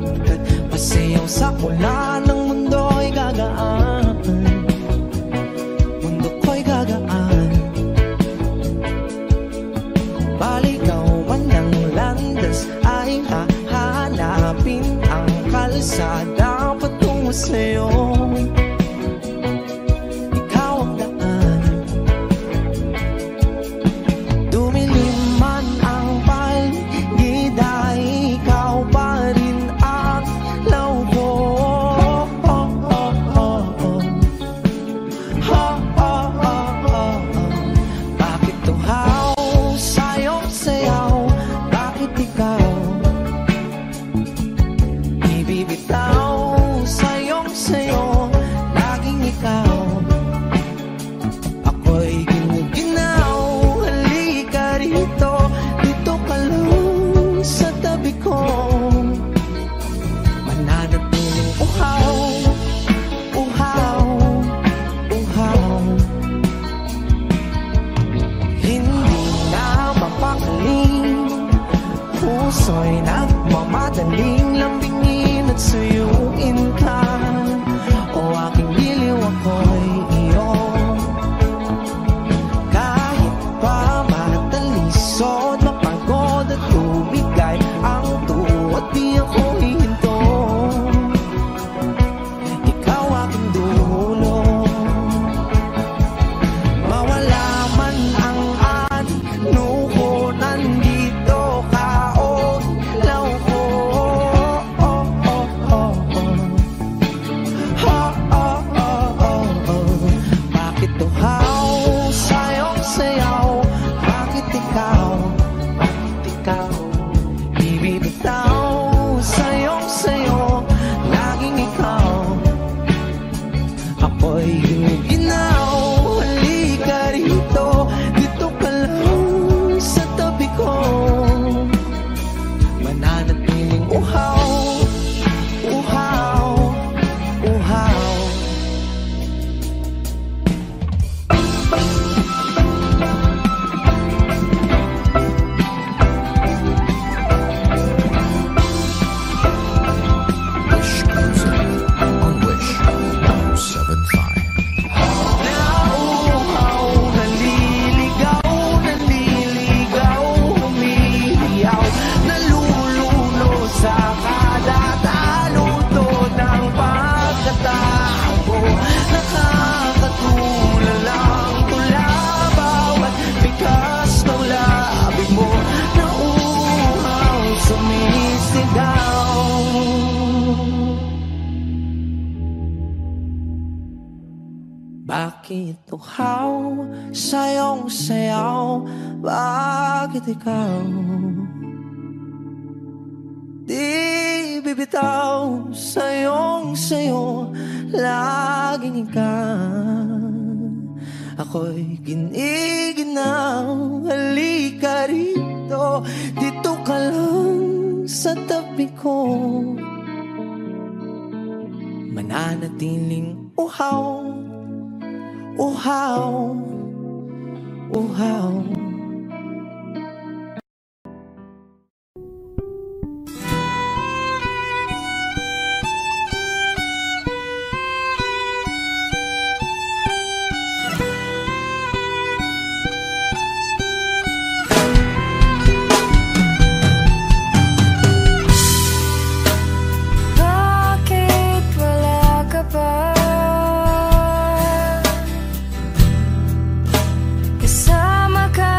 pagkat pasayaw sa ulan ng mundo'y gagaan. Mundo ko'y gagaan. Baligaw man ng landas ay hahanapin ang kalsada patungo sa'yo. Ikaw ang daan. Dumilim man ang paligid ay ikaw pa rin ang lawko. Bakit tuhaw sa'yong sayaw? Bakit ikaw ibibitaw sa'yong sayo? Laging ikaw. Ako'y ginuginaw. Halika rito, dito ka lang sa tabi ko. Mananatiling uhaw, uhaw, uhaw. Hindi na mapakaling, puso'y nagmamadaling lambingin at suyuin ka. O aking giliw, ako'y iyo. Kahit pa matalisod, mapagod at tumigay ang tuwa, di ako hihinto. Ikaw aking dulo. Mawala man ang ano ko, nandito ka o ilaw ko. Bakit tuhaw sa'yong sayaw? Bakit ikaw? Bakit ikaw ibibitaw sa'yong sayo? Laging ikaw. Ako'y ginuginaw. Halika rito, dito ka lang sa tabi ko. Mananatiling uhaw, uhaw, uhaw. Wish Music on Wish 107.5. Nauuhaw, naliligaw, naliligaw, humihiyaw, nalululo sa kada taluto ng pagkatao. Nakakatulala ang tula, bawat bigas ng labi mo. Nauuhaw, sumisigaw. Bakit tuhaw sa'yong sayaw? Bakit ikaw di bibitaw sa'yong sayo? Laging ikaw. Ako'y giniginaw. Halika rito, dito ka lang sa tabi ko. Mananatiling uhaw, uhaw, uhaw. Bakit wala ka pa? Kasama ka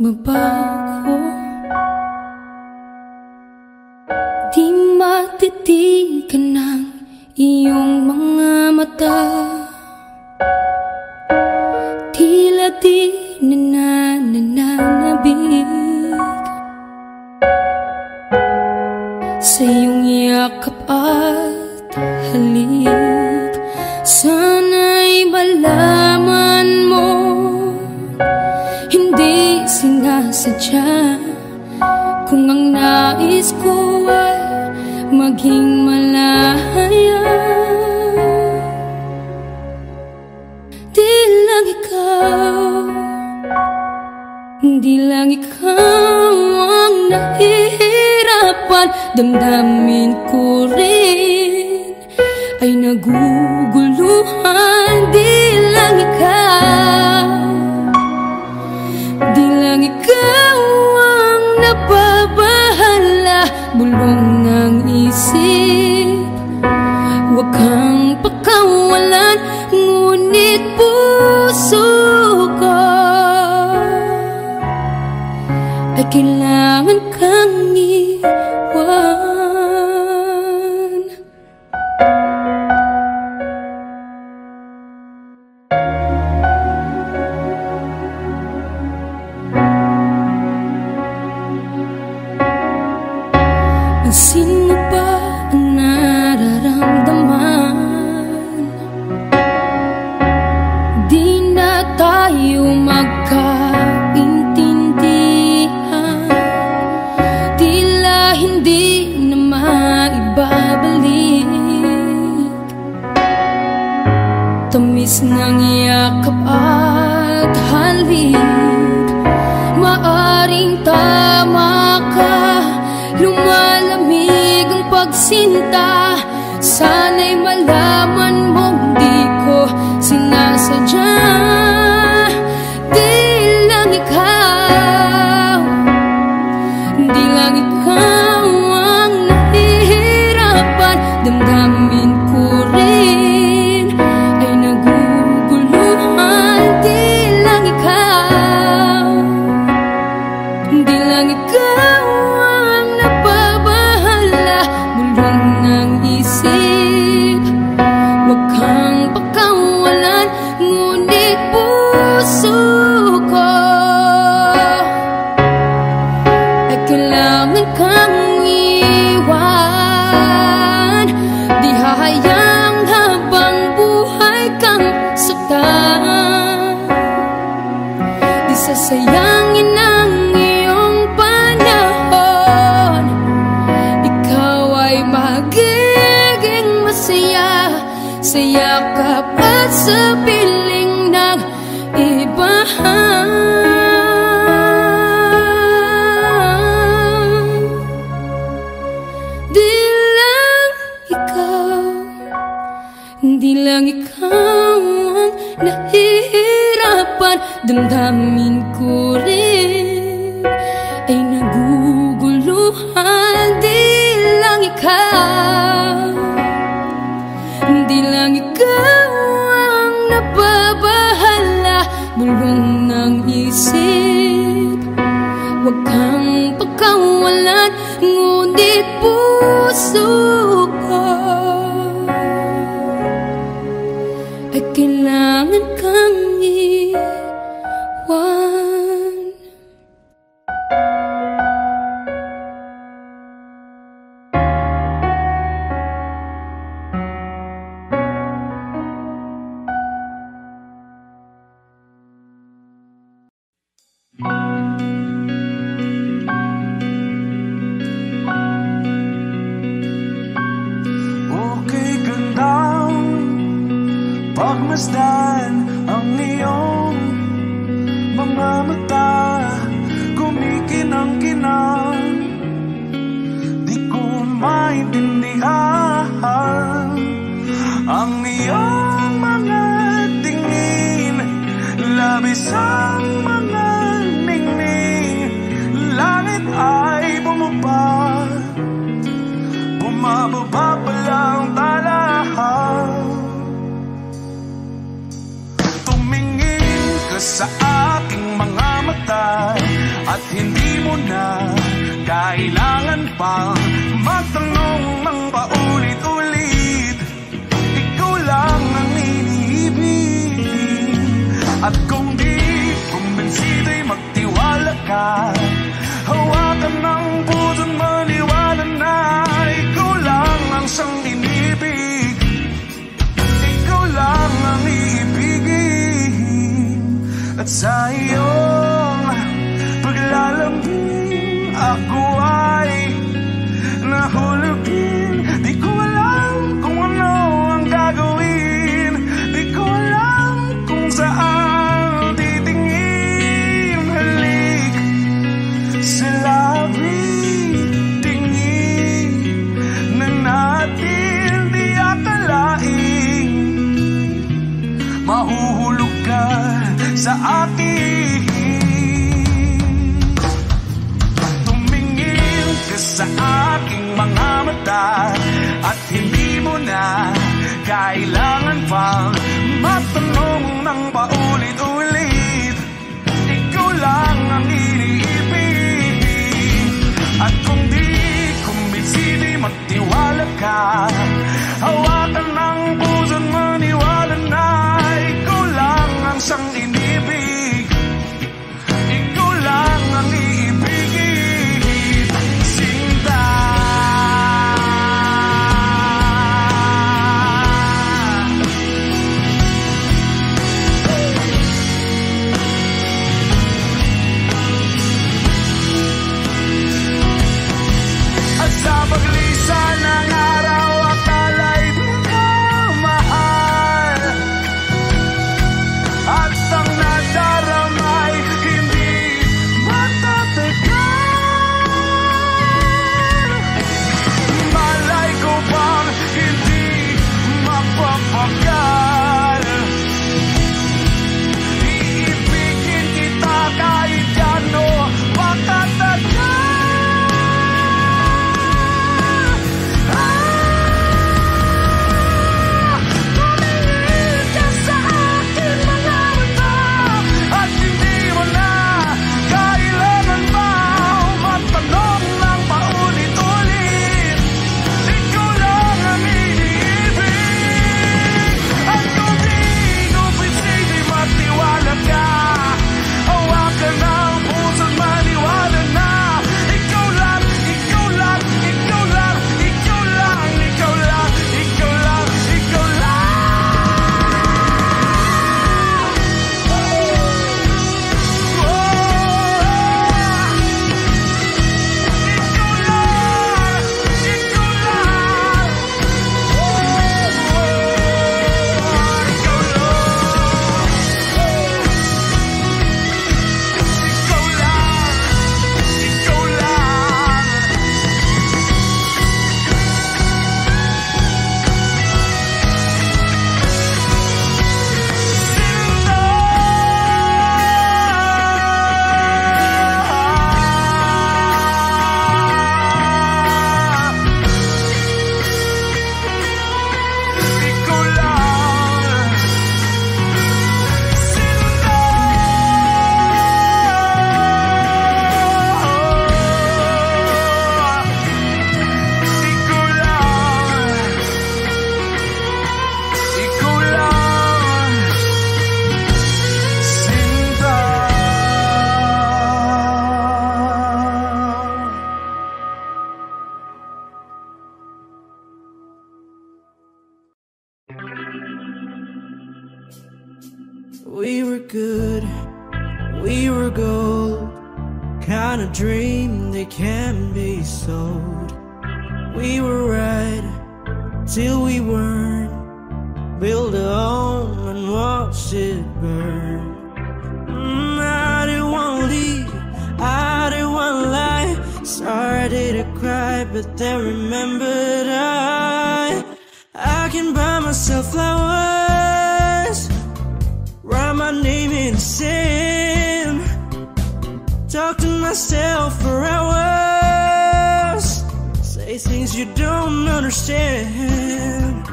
magbabago. Di matitigan ng iyong mga mata, tila di nananabig sa iyong yakap at halik. Sana'y malaman mo, hindi sinasadya, kung ang nais ko ay maging malaya. Di lang ikaw, di lang ikaw ang nahihirapan. Damdamin ko rin ay naguguluhan. Di lang ikaw, di lang ikaw ang nababahala. Bulong ng isip, huwag kang pakawalan, ngunit puso ko ay kailangan kang iwan. Pansin mo ba ang nararamdaman? Di na tayo magkaintindihan, tila hindi na maibabalik. Tamis ng yakap at halik, maaring tama ka. Lumalamig ang pagsinta, sana'y malaman mong di ko sinasadya. Di lang ikaw, di lang ikaw ang nahihirapan. Damdamin ko rin ay naguguluhan. Di lang ikaw, di lang ikaw ang nababahala. Bulong ng isip, huwag kang pakawalan, ngunit puso ko ay kailangan kang iwan. Di hahayang habang buhay kang saktan, di sasayangin ang iyong panahon. Ikaw ay magiging masaya sa yakap at sa piling ng iba. Di lang ikaw, di lang ikaw ang nahihirapan. Damdamin ko rin ay naguguluhan. Di lang ikaw, di lang ikaw ang nababahala. Bulong ng isip, huwag kang pakawalan, ngunit puso ko ay kailangan kang iwan. Okay, gandang pagmasdan ang iyong mga mata, kumikinang-kinang. Di ko maintindihan ang iyong mga tingin, labis ang mga ningning. Langit ay bumaba, bumababa pa lang talahaw. Tumingin ka sa aking mga mata, at hindi mo na kailangan pang magtanong ng paulit-ulit. Ikaw lang ang iniibig, at kung di kumbinsido'y magtiwala ka. Hawakan ng puso't maniwala na ikaw lang ang siyang inibig. Ikaw lang ang iibigin, at sa iyong paglalambing ako ay nahulugin. Di ko alam kung ano ang gagawin, di ko alam kung saan titingin. Halik sa labi, tingin na natin di akalain. Mahuhulog ka sa akin. Tumingin ka sa aking mga mata, at hindi mo na kailangan pang magtanong ng paulit-ulit. Ikaw lang ang iniibig, at kung di kumbinsido'y magtiwala ka. Hawakan ng puso't maniwala na ikaw lang ang siyang inibig. Ikaw lang ang iibigin, Sinta. At sa paglisan ng araw, akala'y di ka mahal, at ang nadaramay hindi matatagal. Malay ko bang hindi mapapagal? Iibigin kita kahit gano makatagal. Tumingin ka sa akin mga mata, at hindi mo na kailangan pa magtanong ng paulit-ulit. Ikaw lang ang iniibig, at kung di kumbinsido'y magtiwala ka. Hawakan ng puso't maniwala na ikaw lang, ikaw lang, ikaw lang, ikaw lang, ikaw lang, ikaw lang, ikaw lang. We were good, we were gold, kind of dream that can be sold. We were right till we weren't, build a home and watch it burn. I didn't want to leave, I didn't want to lie. Started to cry, but then remembered I can buy myself flowers, write my name in the sand, talk to myself for hours, say things you don't understand.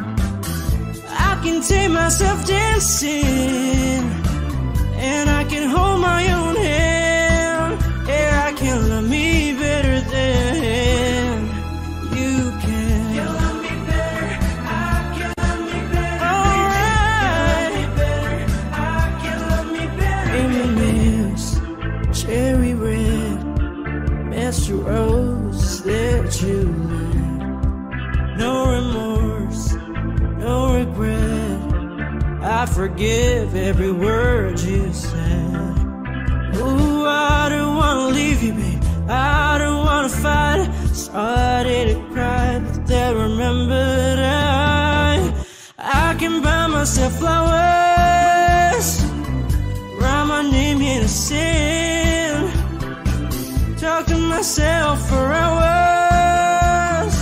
I can take myself dancing, and I can hold my own hand. Yeah. last rose that you lit. No remorse, no regret. I forgive every word you said. Ooh, I don't wanna leave you, babe. I don't wanna fight. Started to cry, but then remembered I can buy myself flowers, write my name in the sand, talk to myself for hours,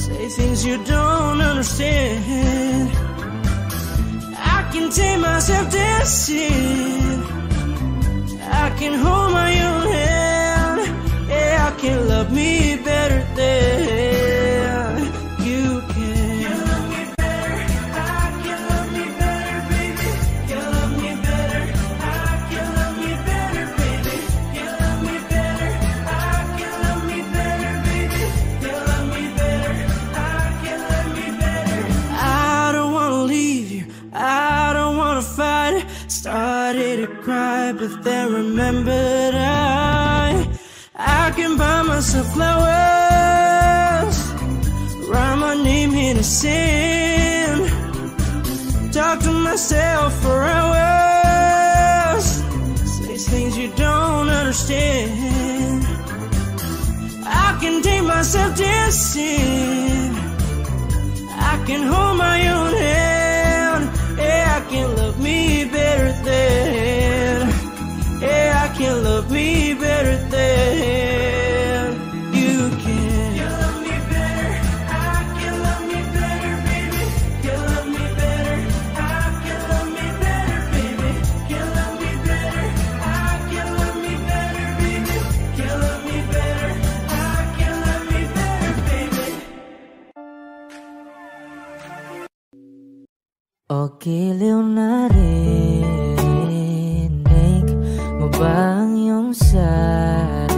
say things you don't understand. I can take myself dancing, I can hold my own hand. Yeah, I can love me better than you can. You love me better, I can love me better, baby. You love me better, I can love me better, baby. You love me better, I can love me better, baby. You love me better, I can love me better. I don't wanna leave you, I don't wanna fight. Started to cry, but then remembered I can buy myself flowers, write my name in the sand, talk to myself for hours, say things you don't understand. I can take myself dancing, I can hold my own hand. Yeah, I can love me better than, yeah, I can love me better than you can. You love me better, I can love me better, baby. You love me better, I can love me better, baby. You love me better, I can love me better, baby. You love me better, I can love me better, baby. O giliw na rinig mo ba ang iyong sarili?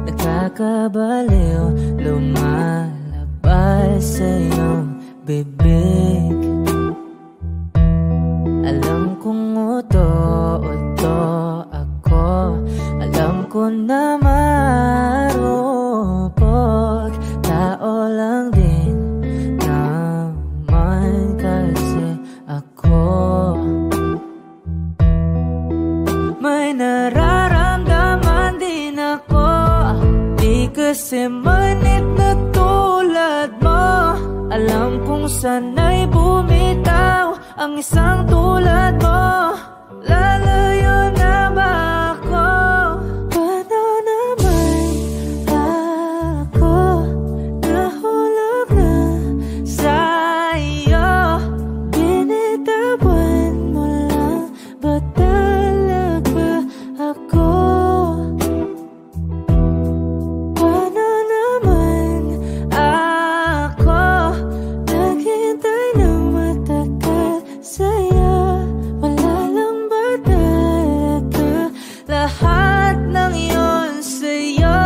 Nakakabaliw, lumalabas sa iyong bibig. Alam kong uto-uto ako, alam ko na marupok, tao lang din naman kasi ako. May nararamdaman din ako, di kasi manit na tulad mo. Alam kong sana'y bumitaw ang isang tulad mo. Lalayo na ba ako? Paano naman ako nahulog na sa'yo? Binitawan mo lang ba talaga ako? Paano naman ako naghintay ng matagal sa'yo? Wala lang ba talaga lahat ng yun sa'yo?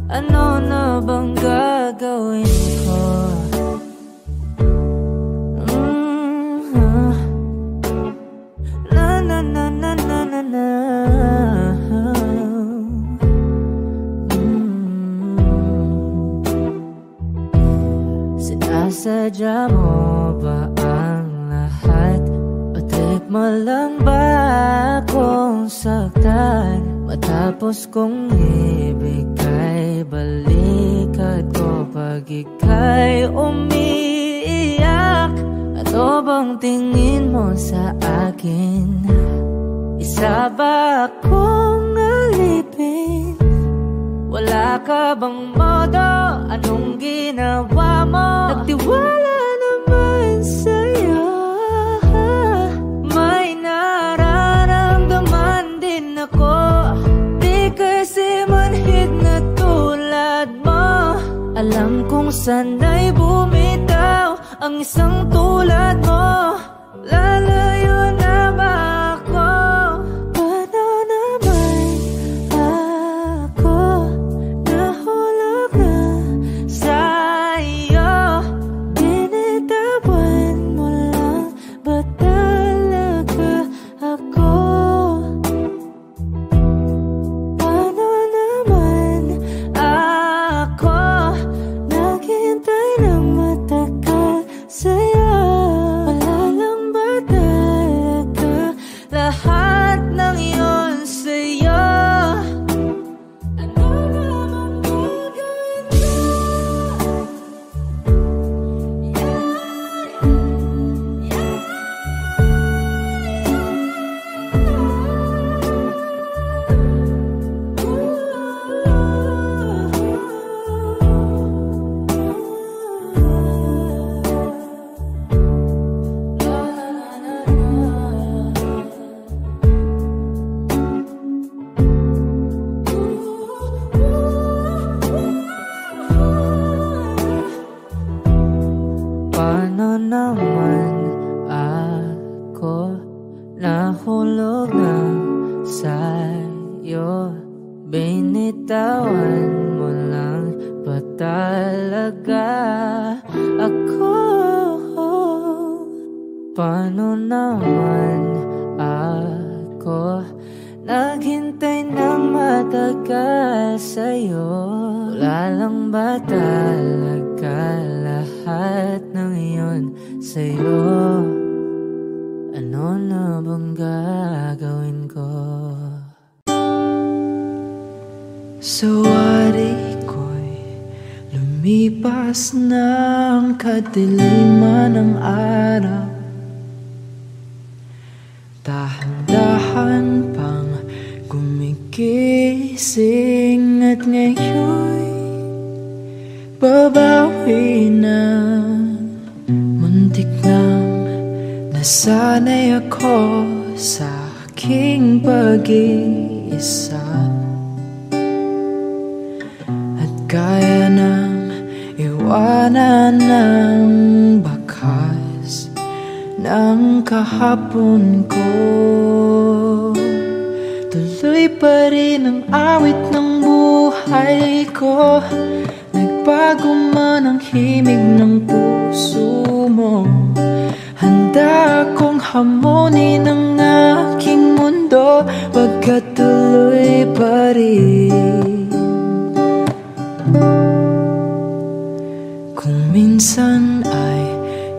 Ano na bang gagawin ko? Na na na na na na na. Sinasadya mo ba ang lahat? O trip mo lang ba akong saktan? Matapos kong ibigay balikat ko pag ika'y umiiyak. Ano bang tingin mo sa akin? Isa ba akong alipin? Wala ka bang modo? Anong ginawa mo? Nagtiwala naman sa'yo. May nararamdaman din ako, di kasi manhid na tulad mo. Alam kong sana'y bumitaw ang isang tulad mo. Lalayo na ba ako? Paano naman ako nahulog na sa'yo? Binitawan mo lang ba talaga ako? binitawan mo lang ba talaga ako? Paano naman ako naghintay na matagal sa'yo? Wala lang ba talaga lahat ng iyon sa'yo? Ano na bang gagawin ko? Sawari ko'y lumipas ng kadiliman ng araw. Dahan-dahan pang gumigising at ngayon'y babawi na. Muntik nang nasanay ako sa aking pag-iisa, at kaya nang iwanan ng bakas ng kahapon ko. Tuloy pa rin ang awit ng buhay ko, nagbago man ang himig ng puso mo. Handa akong hamunin ang aking mundo, pagkat tuloy pa rin. Kung minsan ay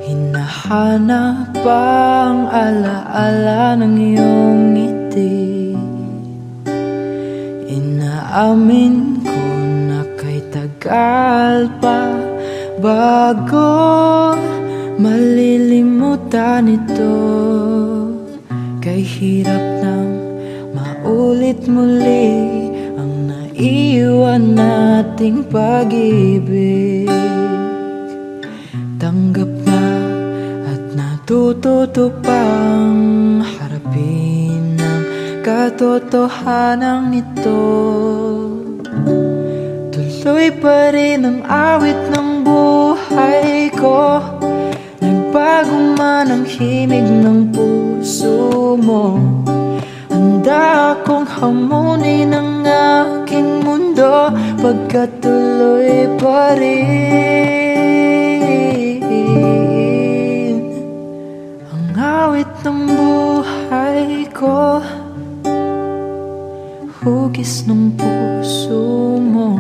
hinahanap ang alaala ng iyong ngiti, inaamin ko na kay tagal pa bago malilimutan ito. Kay hirap nang maulit muli ang naiwan nating pag-ibig. Tanggap na at natututo pang harapin ang katotohanan ito. Tuloy pa rin ang awit ng buhay ko, nagbago man ang himig ng puso mo. Handa akong hamunin ang aking mundo, pagkat tuloy pa rin ang awit ng buhay ko. Hugis ng puso mo,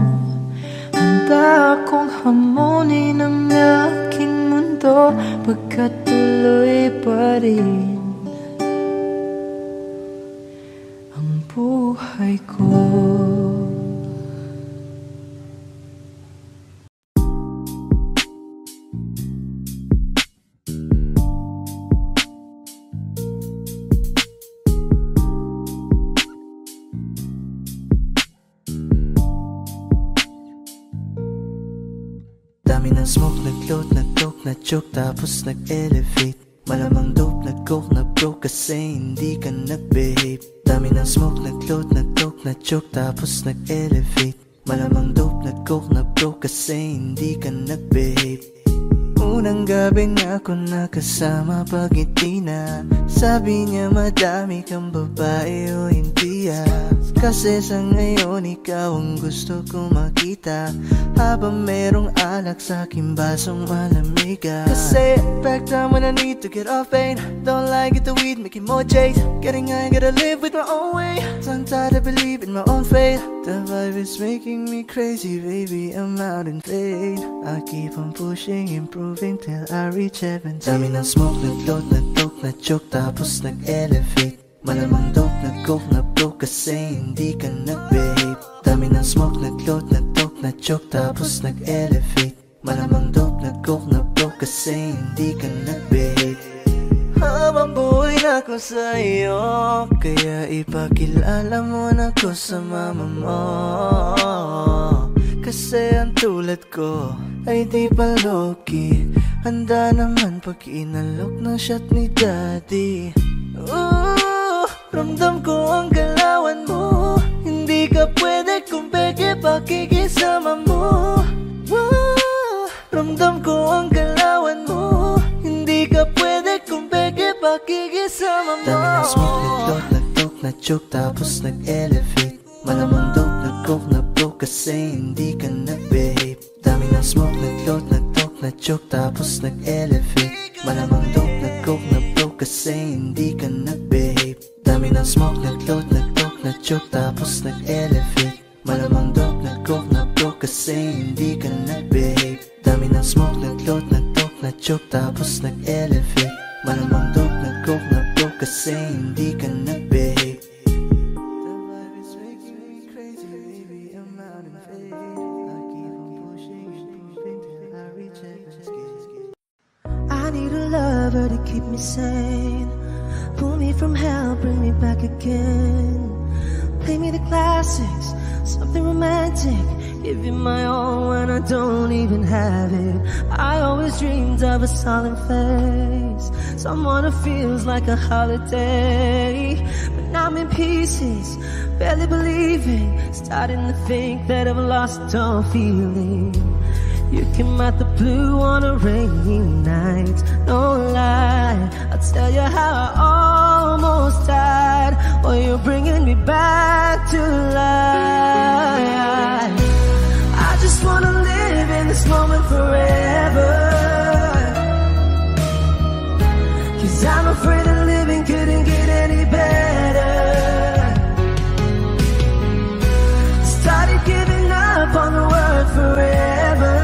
handa akong hamunin ang aking mundo, pagkat tuloy pa rin ang buhay ko. Dami ng smoke, nag-load, nag-coke, na-choke, tapos nag-elevate. Malamang dope, nag-coke, na-broke kasi hindi ka nag-behave. Dami ng smoke, nag-load, nag-coke, na-choke, tapos nag-elevate. Malamang dope, nag-coke, na-broke kasi hindi ka nag-behave. Unang gabi na ako nakasama pag ngiti na, sabi niya madami kang babae o hindi kasi sa ngayon ikaw ang gusto ko makita, habang merong alak sa aking basong malamig. Kasi back time when I need to get off pain, don't like it the weed, making more chase. Getting high, gotta live with my own way. So I'm tired of believing my own fate. The vibe is making me crazy, baby, I'm out in pain. I keep on pushing, improving till I reach heaven. Dami ng smoke, nag-load, nag-coke, na-choke, tapos nag-elevate. Malamang dope, nag-coke, na-broke kasi hindi ka nag-behave. Dami ng smoke, nag-load, nag-coke, na-choke, tapos nag-elevate. Malamang dope, nag-coke, na-broke kasi hindi ka nag-behave. Habang buhay na ako sa'yo, kaya ipakilala mo na ko sa mama mo. Kasi ang tulad ko ay di pa low-key, handa naman pag inalok ng shot ni daddy. Ramdam ko ang galawan mo, hindi ka pwede kung peke pakikisama mo. Ramdam ko ang galawan mo, hindi ka pwede kung peke pakikisama mo. Dami ng smoke, nag-talk, nag-choke, tapos nag-elevate. Malamang dope, nag-coke na broke kasi hindi ka nag-behave. Dami ng smoke, nag-load, nag-talk, na-joke tapos nag-elevate. Malamang dope, nag-coke na broke kasi hindi ka nag-behave. Dami ng smoke, nag-load, nag-talk, na-joke tapos nag-elevate. Malamang dope, nag-coke na broke kasi hindi ka nag-behave. Dami ng smoke, nag-load, nag-talk, na-joke tapos nag-elevate. Malamang dope, nag-coke na broke kasi hindi ka nag-behave. I need a lover to keep me sane. Pull me from hell, bring me back again. Play me the classics, something romantic. Give you my all when I don't even have it. I always dreamed of a solemn face, someone who feels like a holiday. But now I'm in pieces, barely believing, starting to think that I've lost all feeling. You came out the blue on a rainy night, no lie, I'll tell you how I almost died. Oh, you're bringing me back to life. I just wanna live in this moment forever, 'cause I'm afraid that living couldn't get any better. Started giving up on the word forever,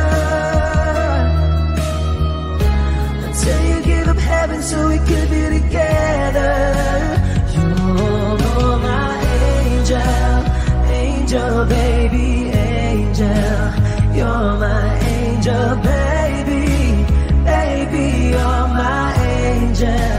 until you gave up heaven so we could be together. You're my angel, angel baby, angel. You're my angel baby, baby. You're my angel,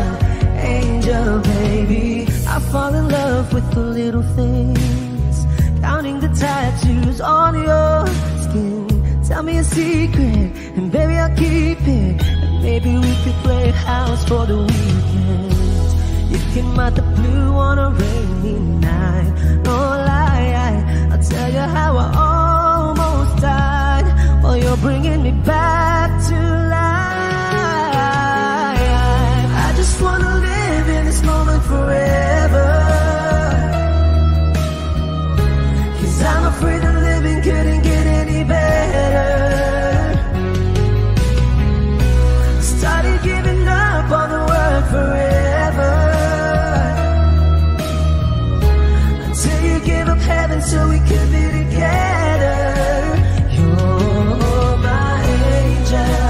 angel baby. I fall in love with the little things, counting the tattoos on your skin. Tell me a secret, and baby I'll keep it. And maybe we could play house for the weekend. You came out the blue on a rainy night, no lie, I'll tell you how I almost died. Oh, you're bringing me back to life. I just wanna live in this moment forever, 'cause I'm afraid that living couldn't get any better. Started giving up on the word forever, until you gave up heaven so we could be together. You're my angel,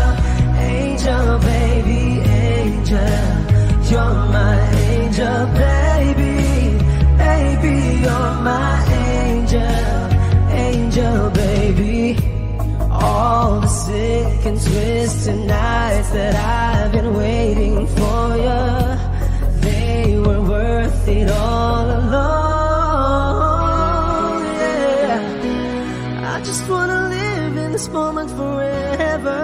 angel baby, angel. You're my angel baby, baby. You're my angel, angel baby. All the sick and twisted nights that I've been waiting for you, they were worth it all alone. Yeah, I just wanna live in this moment forever,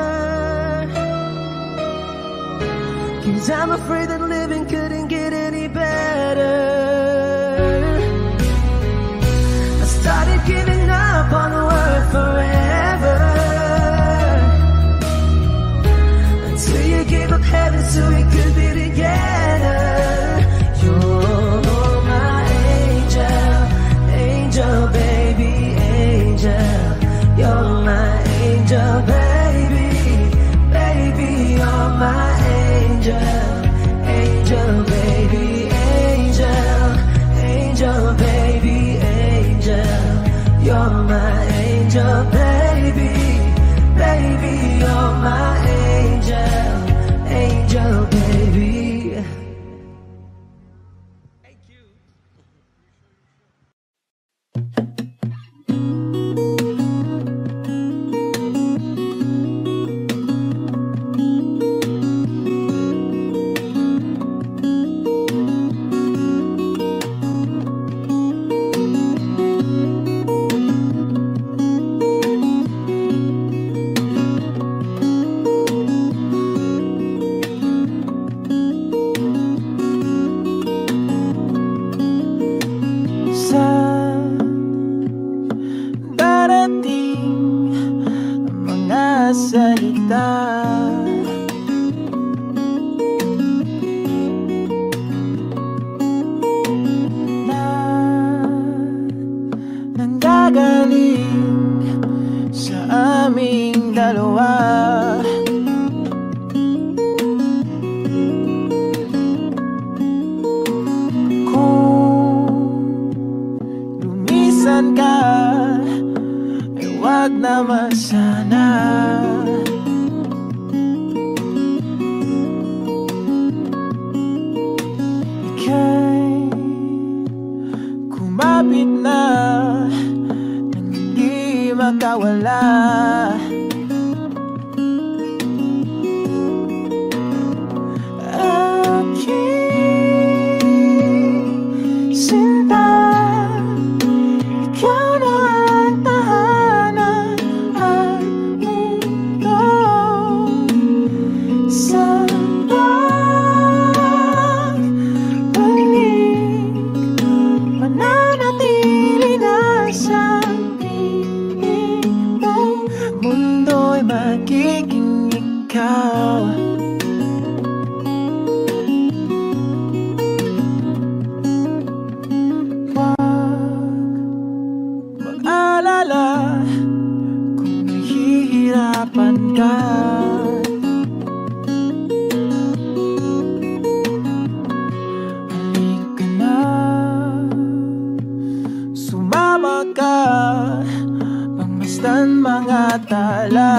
'cause I'm afraid that living couldn't get any better. I started giving up on the word forever, until you gave up heaven so we could be together. You're my angel, angel baby, angel. You're my angel baby, baby. You're my angel, angel baby, angel. Angel baby, angel. You're my angel baby, baby. You're my angel, angel baby. galing sa aming dalawa. Lumisan ka, ay wag naman sana. Ika'y kumapit na nang hindi makawala. Aking sinta, ikaw na ang tahanan at mundo. Sa pagbalik, mananatili na sa piling mo. Mundo'y magiging ikaw. Mag-alala kung nahihirapan ka. Halika na, sumama ka, pangmasdan mga tala.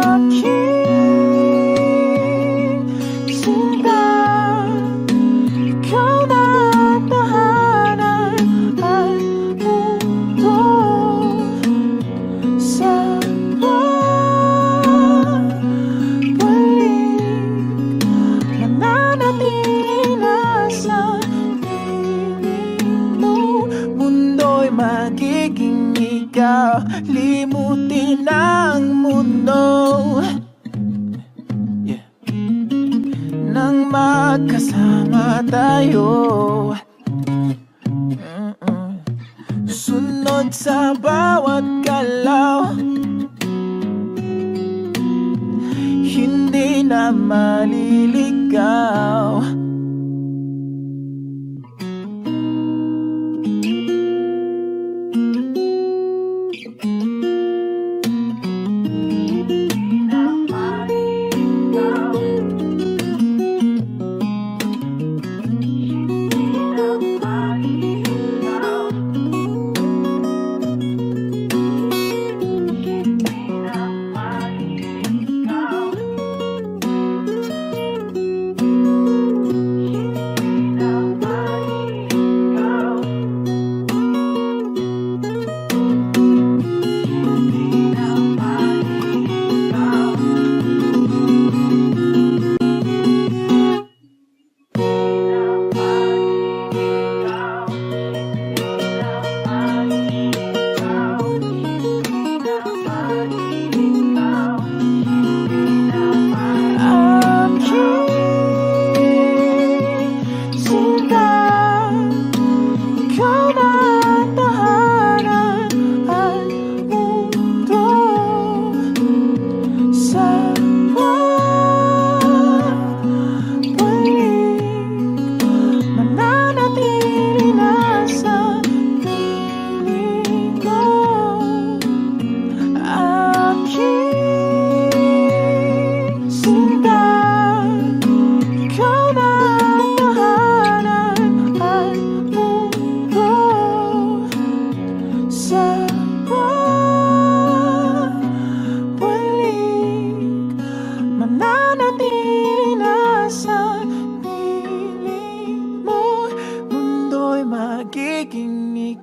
Aking sinta, ikaw na ang tahanan at mundo. Sa pagbalik, mananatili na sa piling mo. Mundo'y magiging ikaw, limutin ang mundo. Nang magkasama tayo, sunod sa bawat galaw, hindi na maliligaw.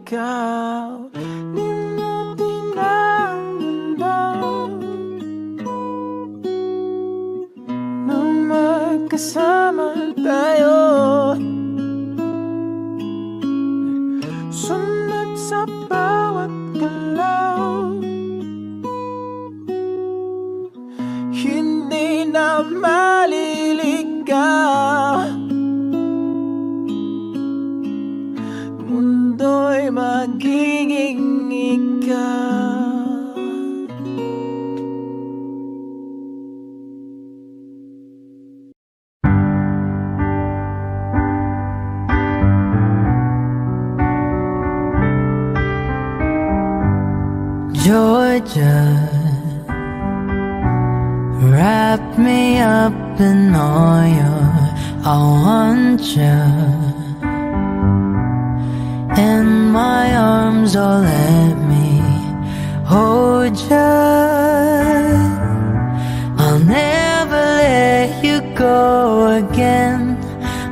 ikaw, limutin ang mundo nang magkasama tayo. Sunod sa bawat galaw, hindi na maliligaw. Mundo'y magiging ikaw. Georgia, wrap me up in oil. I want you in my arms, oh let me hold you. I'll never let you go again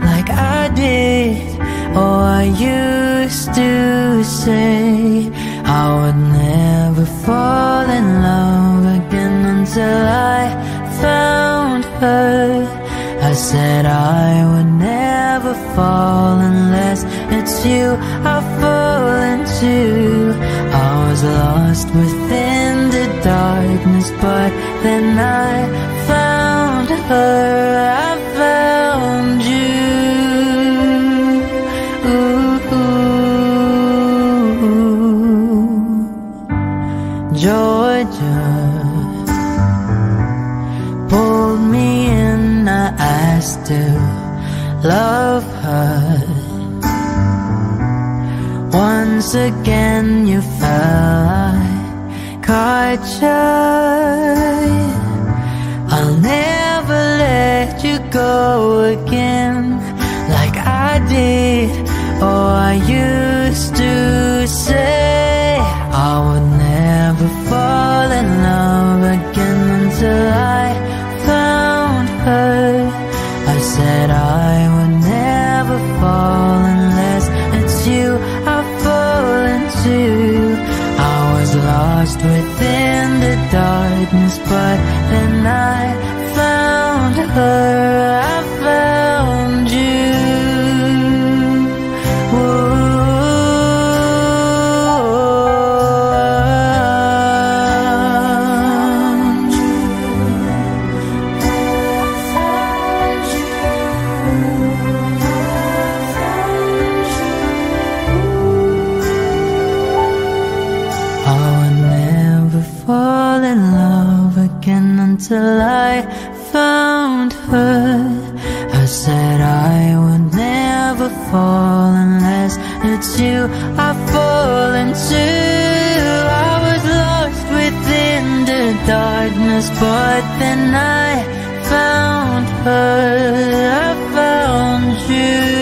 like I did. Oh, I used to say I would never fall in love again until I found her. I said I would never fall unless it's you I fall into. I was lost within the darkness, but then I found her. I found you. Georgia pulled me in, I asked to love her. Once again you fell, I caught you. I'll never let you go again like I did. Oh, I used to say I would never fall in love again until I found her. I said I would never fall unless it's you I fall into. I was lost within the darkness, but then I found her. I found you. Until I found her. I said I would never fall unless it's you I fall into. I was lost within the darkness, but then I found her. I found you.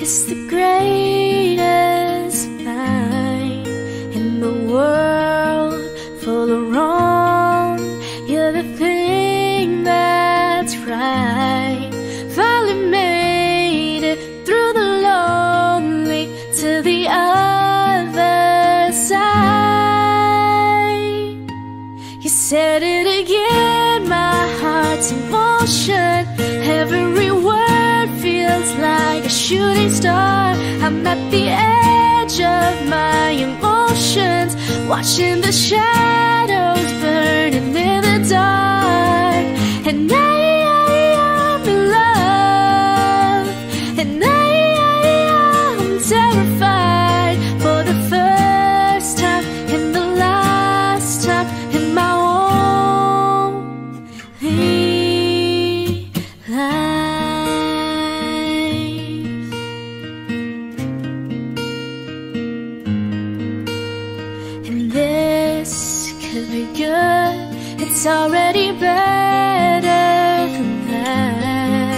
It's the greatest line in the world, full of wrong. You're the thing that's right. Finally made it through the lonely to the other side. You said it again, my heart's in motion. Every word feels like a shooting star. I'm at the edge of my emotions, watching the shadows burning in the dark. And I'm in love, and I'm terrified for the first time and the last time in my only life. And this could be good, it's already better than that.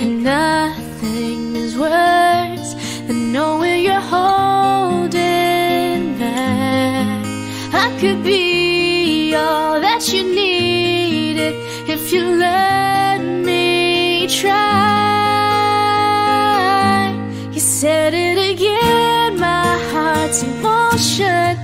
And nothing is worse than knowing you're holding back. I could be all that you needed if you let me try. You said it again, my heart's in motion.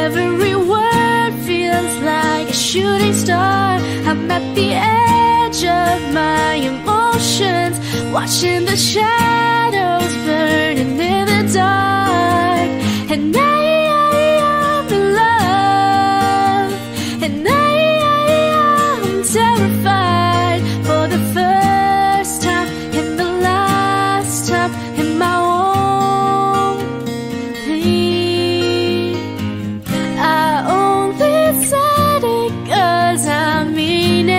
Every word feels like a shooting star. I'm at the edge of my emotions, watching the shadows burning in the dark. And I'm in love, and I'm terrified for the first time and the last time in my only. I only said it 'cause I mean it.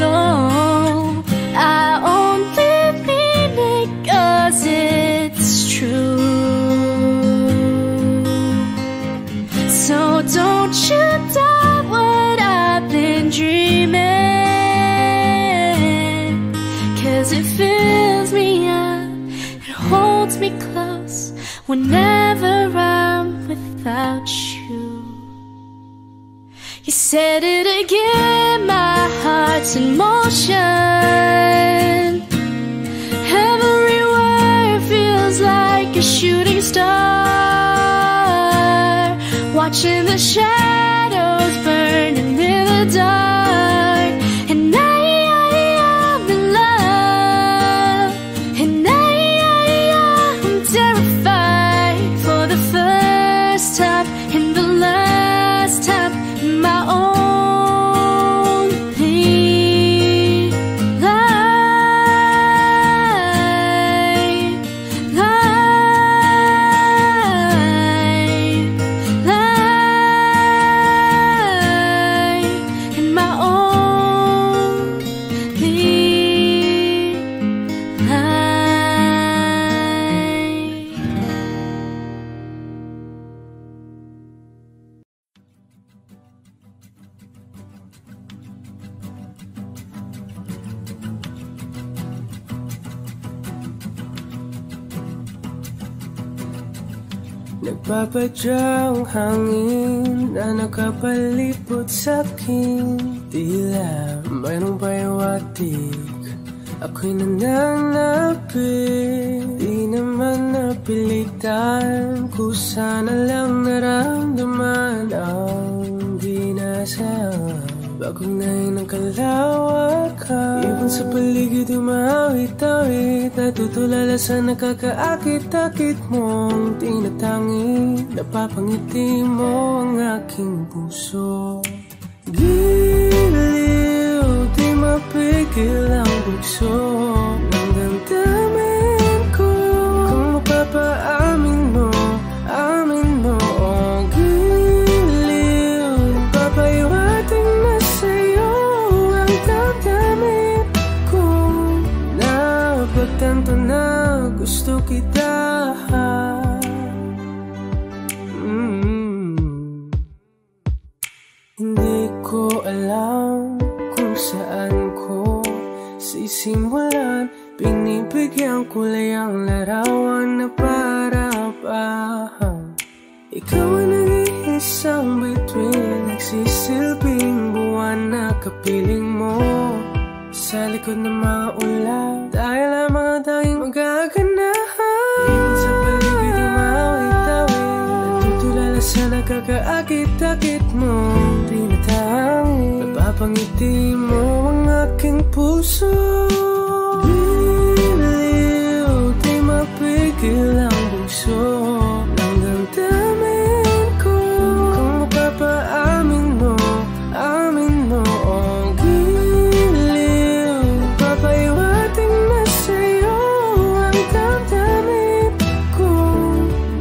Oh, I only mean it 'cause it's true. So don't you doubt what I've been dreaming, 'cause it fills me up, it holds me close whenever I'm without you. You said it again, my heart's in motion. Every word feels like a shooting star, watching the shadows burning in the dark. And I'm in love, and I'm terrified for the first time and the last time in my only life. In my only life. Nagpapadyang hangin na nakapalipot sa'kin. Tila mayroong payawatig, ako'y nananapit. Di naman napilitan, kusa na lang naramdaman ang dinasal. Bagong nain ng kalawakan, ibon sa paligid umawit-awit. Natutulala sa nakakaakit-akit mong tinatangi. Napapangiti mo ang aking puso. Giliw, di mapigil ang bugso ng damdamin ko. Kung mapapaamin mo, amin mo. Oh, giliw, papayawating na sa'yo ang damdamin ko. Napagtanto na gusto kita. Hindi ko alam kung saan ko sisimulan Binibigyan ko lang ang larawan na para ba ikaw ang nag-iisang bituin, nagsisilbing buwan na kapiling mo sa likod ng mga ulan. Dahil ang mga tanging magaganahan sa paligid umawit-awit, natutulala sa nakakaakit-akit mo. Tinatangin, napapangiti mo ang aking puso. Giliw, di mapigil ang bugso ng damdamin ko. Kung mapapaamin mo, amin mo ang giliw. Papaiwating na sa'yo ang damdamin ko.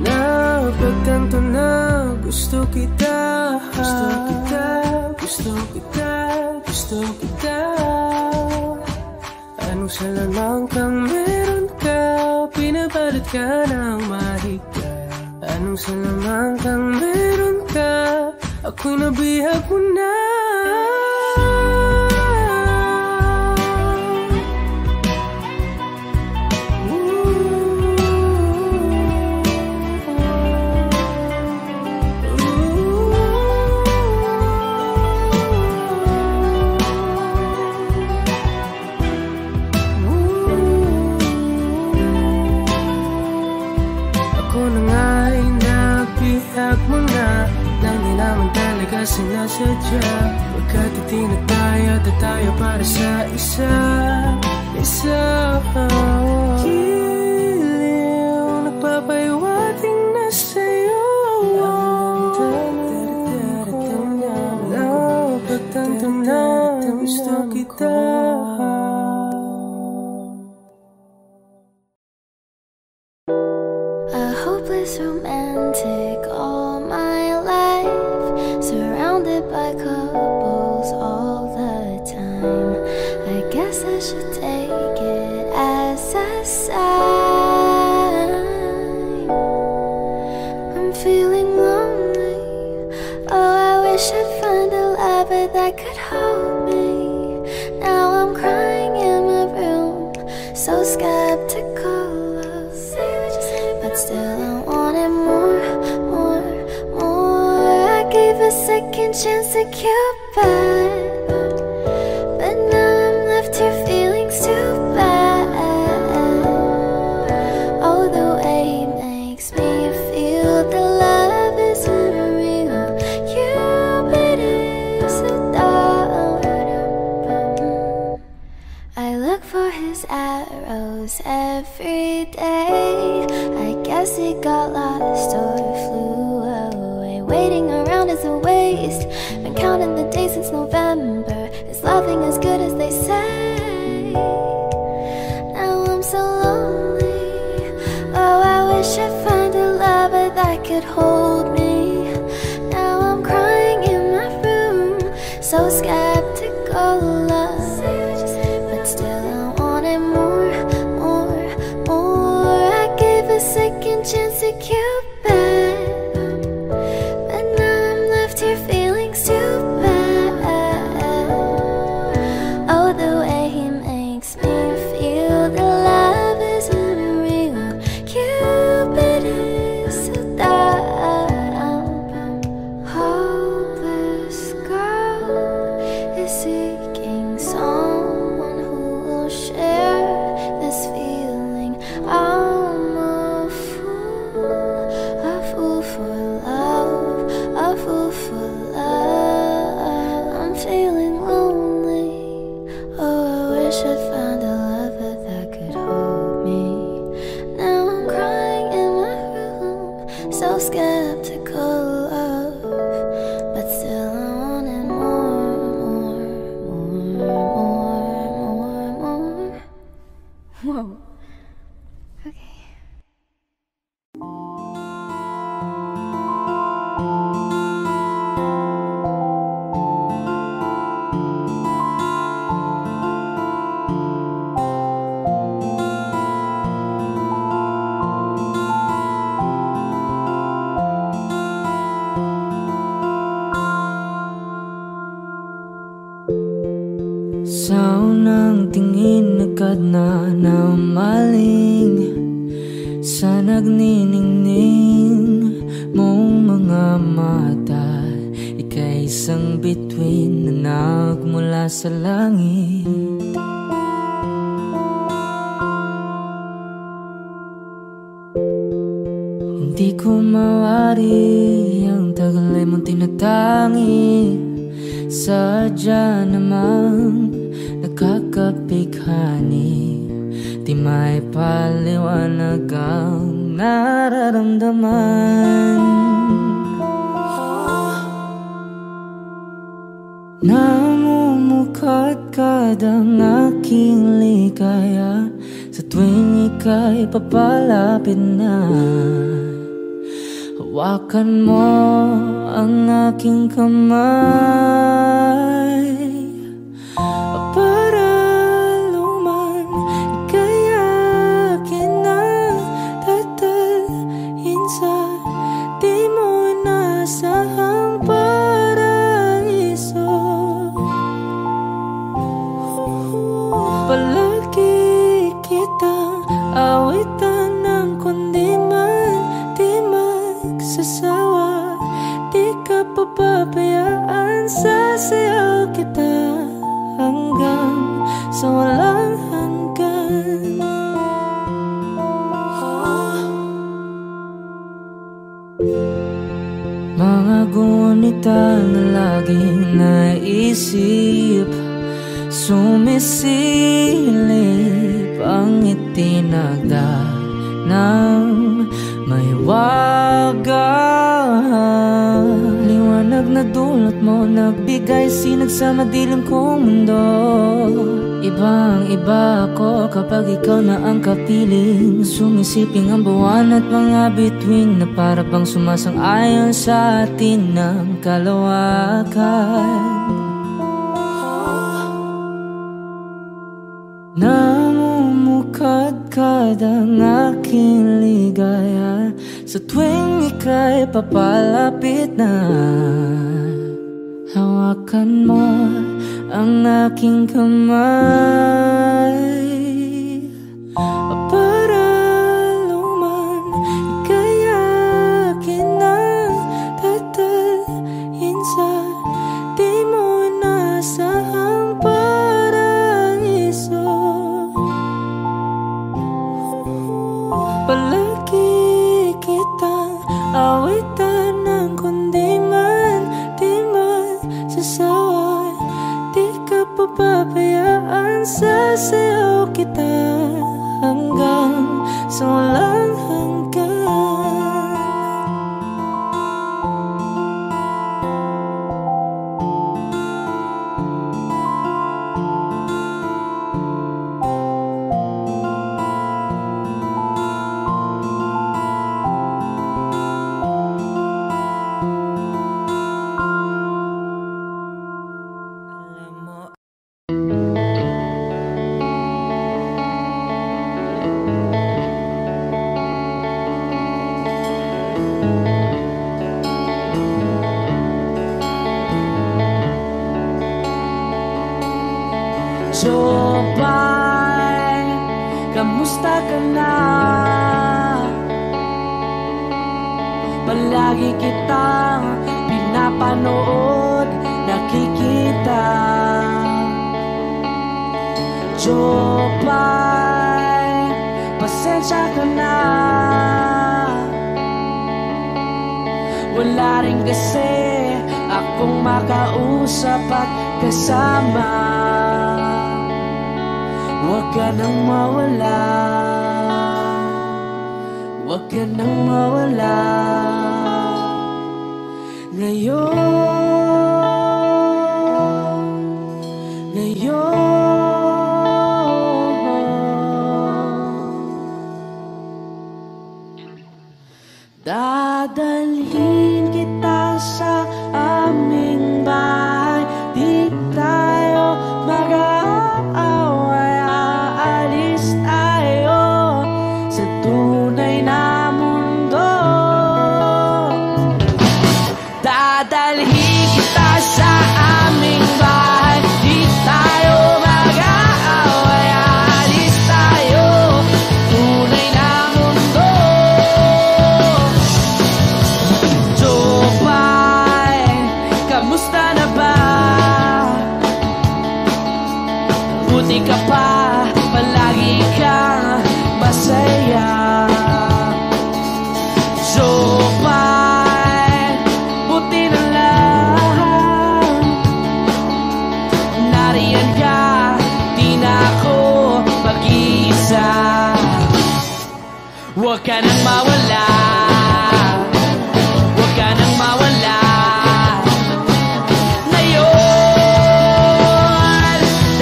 Napagtanto na gusto kita, gusto kita, gusto kita, gusto kita. Anong salamang kang meron ka, pinabalot ka ng mahika. Anong salamang kang meron ka, ako'y nabihag mo na. Sinasadya, pagkat itinag tayo at tayo para sa isa. Giliw, nagpapaiwating na sa'yo ang napagtanto na gusto kita. A hopeless romantic all my life, surrounded by couples all the time. I guess I should take it as a sign. I'm feeling lonely. Oh, I wish I'd find a lover that could hold me. Now I'm crying in my room, so skeptical. But still I wanted more. I gave a second chance to Cupid, but now I'm left here feeling too bad. Oh, the way he makes me feel the love is unreal. Cupid is so dumb. I look for his arrows every day. I guess he got lost or flew away. Waiting around is a waste. Been counting the days since November. Is loving as good as they say? Now I'm so lonely. Oh, I wish I'd find a lover that could hold me. Now I'm crying in my room, so skeptical of. But still I wanted more. I gave a second chance to Cupid, but now I'm left here feeling too bad. Oh, the way he makes me feel the love is unreal. Cupid is so dumb. Hopeless girl is seeking someone Sa unang tingin agad na namaling sa nagniningning mong mga mata. Ika'y isang bituin na nagmula sa langit. Hindi ko mawari ang tagal ay mong tinatangi. Sadya namang nakakapighani. Di may paliwanag ang nararamdaman. Namumukadkad ang aking ligaya sa tuwing ika'y papalapit na. Hawakan mo ang aking kamay para luman ika'y akin na tatalhin sa di mo inasahang paraiso. Palagi kitang awitan ng kundi man di magsasawa. Di ka papabayaan, sasayaw kita hanggang sa walang hanggan. Mga gunita na laging naisip, sumisilip ang itinagda ng may wagang liwanag na dulot mo, nagbigay sinag sa madilim kong mundo. Ibang iba ako kapag ikaw na ang kapiling, sumisiping ang buwan at mga bituin na para bang sumasang-ayon sa atin ng kalawakan. Namumukadkad ang aking ligaya sa tuwing ika'y papalapit na. Hawakan mo ang aking kamay para luman ika'y akin na tatalhin sa di mo inasahang paraiso. Palagi kitang awitan ng kundi man di magsasawa. Di ka papabayaan, sasayaw kita hanggang sa walang hanggan. Jopay, kamusta ka na? Palagi kitang pinapanood, nakikita. Jopay, pasensya ka na. Wala rin kasi akong makausap at kasama. Huwag ka nang mawala, huwag ka nang mawala. Dadalhin kita sa aming bahay, di tayo mag-aaway, aalis tayo sa tunay na mundo. Dadalhin nariyan ka, di na ako mag-iisa. Huwag ka nang mawala, huwag ka nang mawala. Ngayon,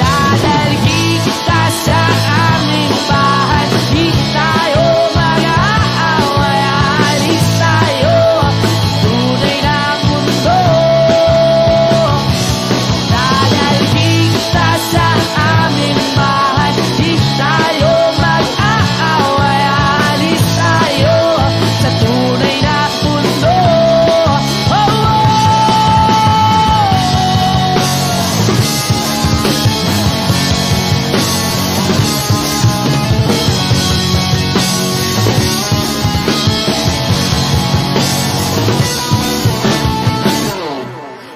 dadalhin kita sa aming bahay. Di tayo mag-aaway, alis tayo, tunay na mundo. Dadalhin kita sa aming bahay. Di tayo mag-aaway, alis tayo sa tunay na mundo. Oh, oh.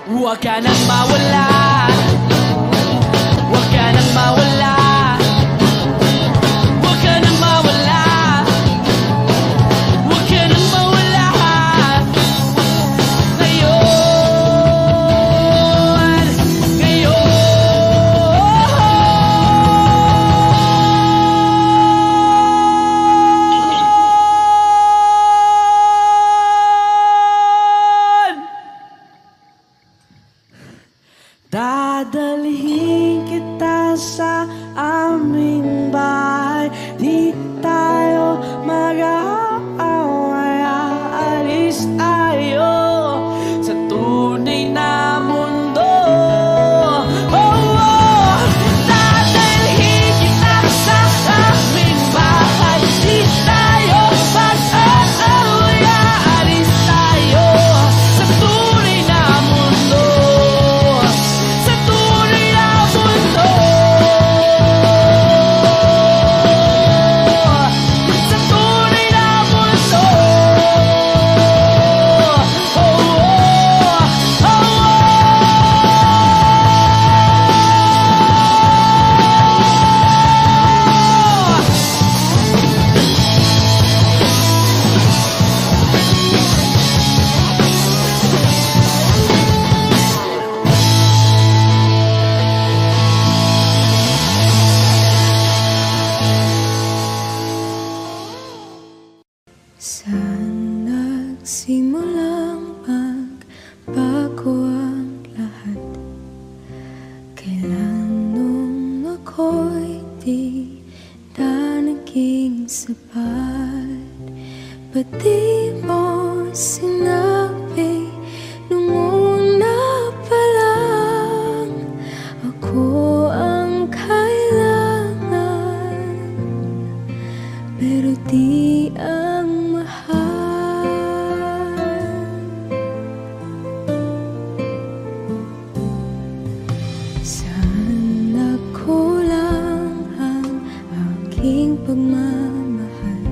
Huwag ka nang mawala, huwag ka nang mawala, huwag ka nang mawala, huwag ka nang mawala. Ngayon, dadalhin kita sa aming bahay. Di tayo mag-aaway, aalis tayo sa tunay na mundo. Oh, oh. Dadalhin kita sa aming bahay. Di tayo mag-aaway, aalis tayo sa tunay na mundo. Sa tunay na mundo. Sa tunay na mundo. Oh, oh, oh, oh. Saan nagsimulang magbago ang lahat? Kailan nung ako'y di na naging sapat? Ba't di mo sinabi nung una pa lang ako ang kailangan, pero di ang mahal? Saan nagkulang ang aking pagmamahal?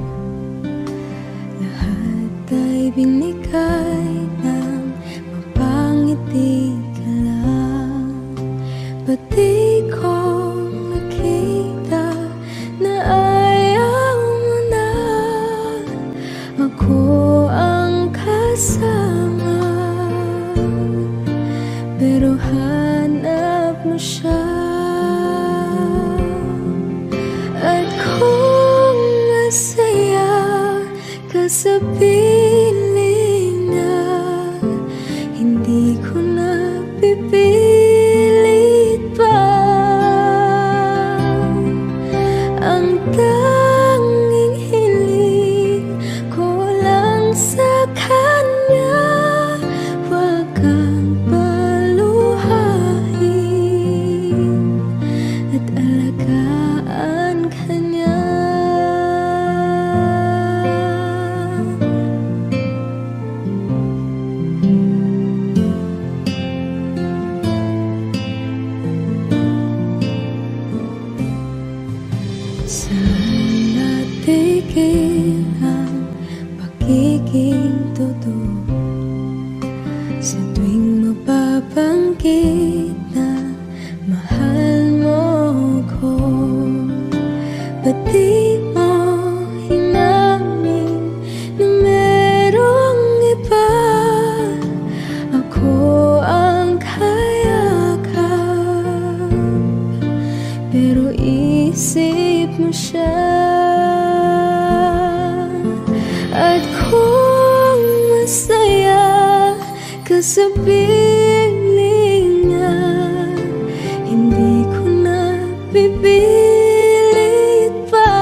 Lahat ay binigay ng mapangiti ka lang. Ba't di ko nakita na ayaw mo na ako ang kasama? Pero hanap mo siya. At kung masaya ka sa piling niya, hindi ko na pipilit pa. Ang tanging hiling ko lang sa kanya, huwag kang paluhain at alagaan ka niya. isip mo siya. At kung masaya ka sa piling niya, hindi ko na pipilit pa.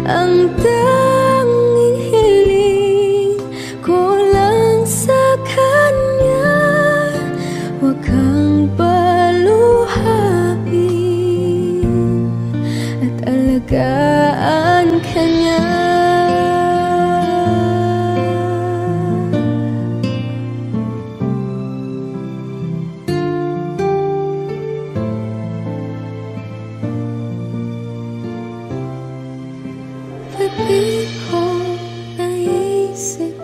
Ang tanging hiling ko lang sa kanya, huwag kang paluhain at alagaan ka niya. Pag-ibig ko naisip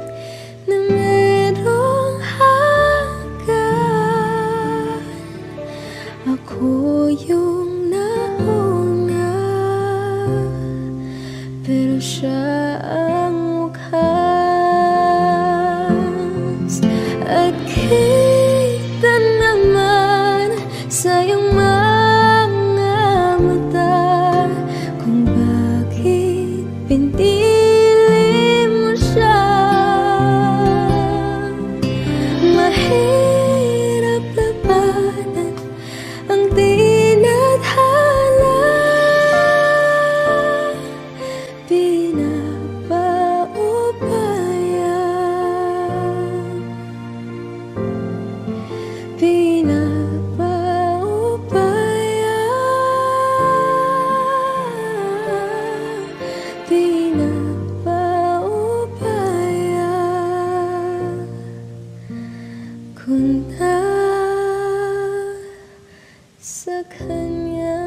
na merong hanggan, ako yung nauna, pero siya ang wakas. At kita naman sa iyong mga mata kung bakit pinili mo siya. Mahirap labanan ang tinadhana, punta sa kanya.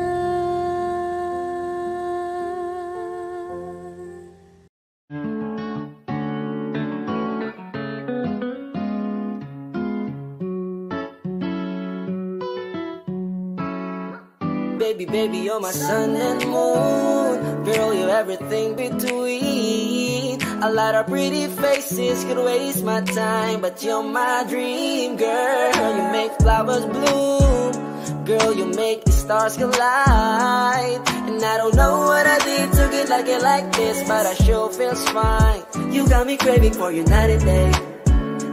Baby, baby, you're my sun and moon. Girl, you're everything between. A lot of pretty faces could waste my time, but you're my dream, girl. You make flowers bloom. Girl, you make the stars collide. And I don't know what I did to get like this, but I sure feels fine. You got me craving for you night and day.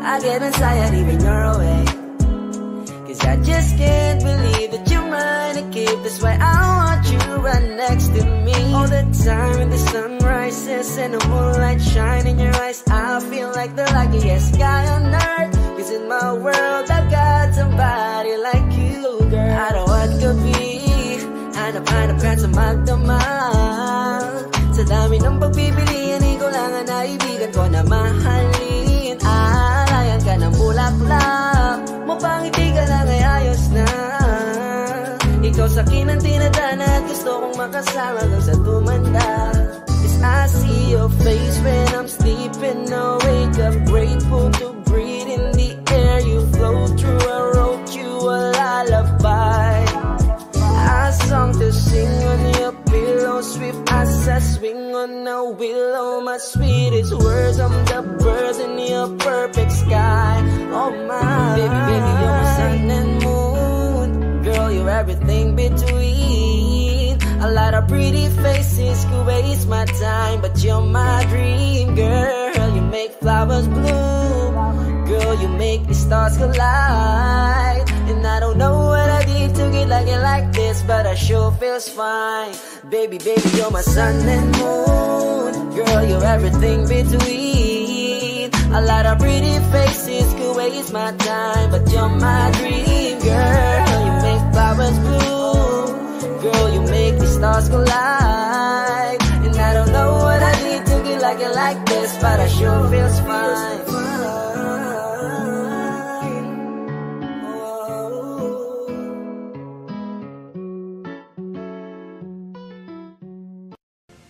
I get anxiety when you're away, 'cause I just can't believe that you're mine to keep. That's why I want you right next to me all the time. When the sun rises and the moonlight shine in your eyes, I feel like the luckiest guy on earth. 'Cause in my world I've got somebody like you, girl. I don't want to be hanap-hanap ka sa magdamag. Sa dami ng pagpipilian, ikaw lang ang naibigan ko na mahalin. Alayan ka ng bulaklak, mapangiti ka lang ay ayos na. Ikaw sa akin ang tinadana at gusto kong makasama hanggang sa tumanda. 'Cause I see your face when I'm sleeping. I wake up grateful to breathe in the air you flow through. I wrote you a lullaby, a song to sing on your pillow, swift as I swing on a willow. My sweetest words, I'm the birds in your perfect sky. Oh my, baby, baby, you're my sun and moon. Girl, you're everything between. A lot of pretty faces could waste my time, but you're my dream, girl. You make flowers bloom. Girl, you make the stars collide. And I don't know what I did to get like this, but I sure feels fine. Baby, baby, you're my sun and moon. Girl, you're everything between. A lot of pretty faces could waste my time, but you're my dream, girl. You make flowers bloom. Girl, you make the stars collide. And I don't know what I did to get like this, but I sure feels fine.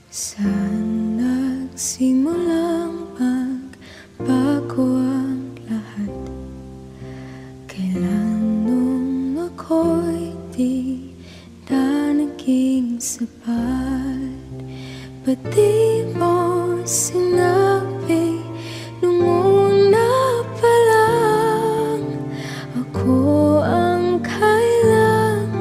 Saan nagsimulang magbago ang lahat? Kailan nung ako'y di na naging sapat? Ba't di mo sinabi nung una pa lang? Ako ang kailangan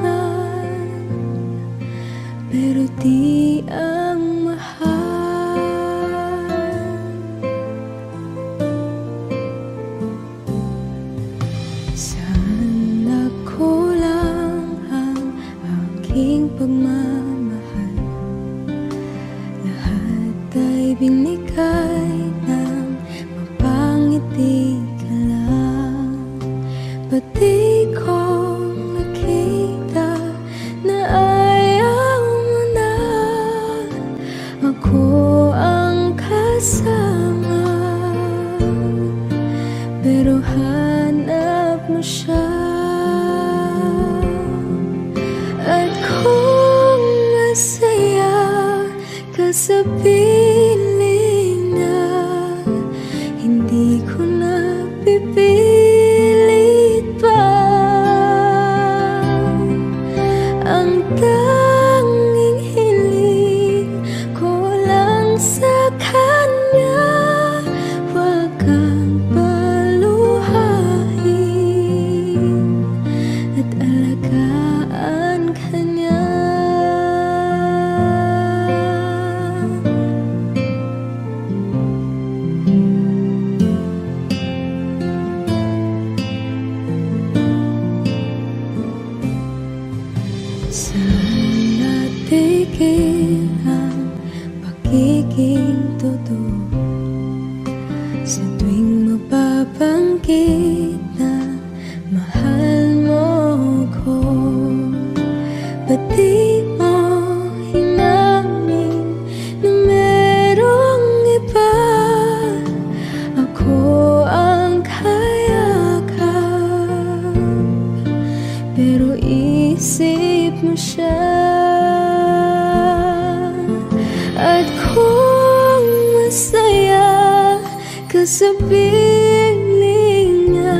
sa piling na hindi ko na pipilit pa. Ang tanging hiling ko lang sa kanya, wag kang paluhain at alagaan ka niya. Saan natigil ang pagiging totoo sa tuwing mapabanggit na mahal mo ko? Ba't di mo hinamin na merong iba? Ako ang kayakap, pero isip mo siya. At kung masaya ka sa piling niya,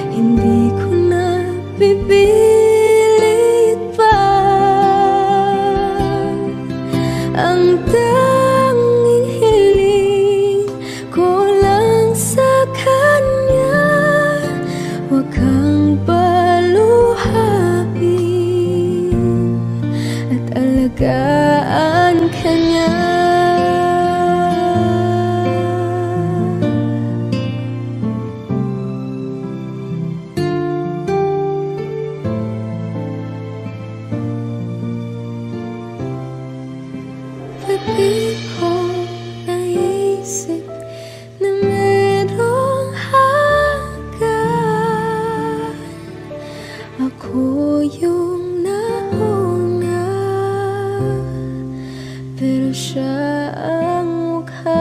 hindi ko na pipilit pa. Ang tanging hiling ko lang sa kanya, wag kang paluhain at alagaan ka niya. Ba't di ko naisip na merong hanggan? Ako yung nauna, pero siya ang wakas.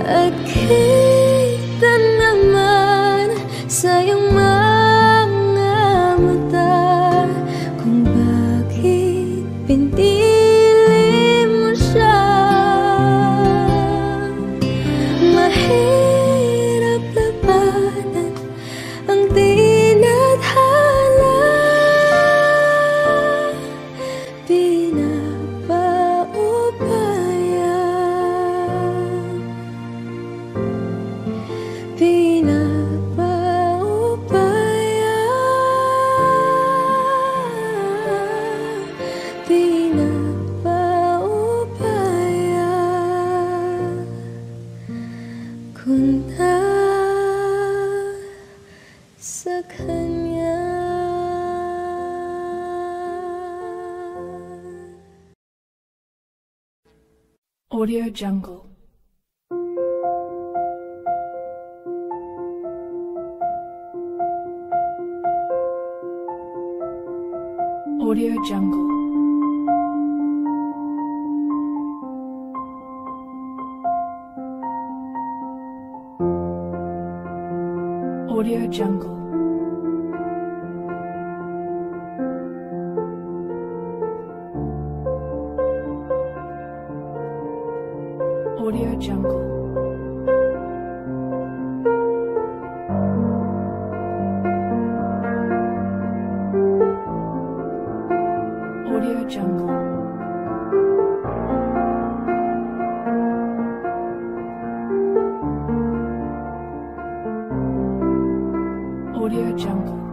At kita naman sa iyong mga mata kung bakit pinili mo siya. Mahirap labanan ang tinadhana, kung na sa kanya. Audio Jungle. Audio Jungle. Audio Jungle. Audio Jungle. Audio Jungle. Audio Jungle.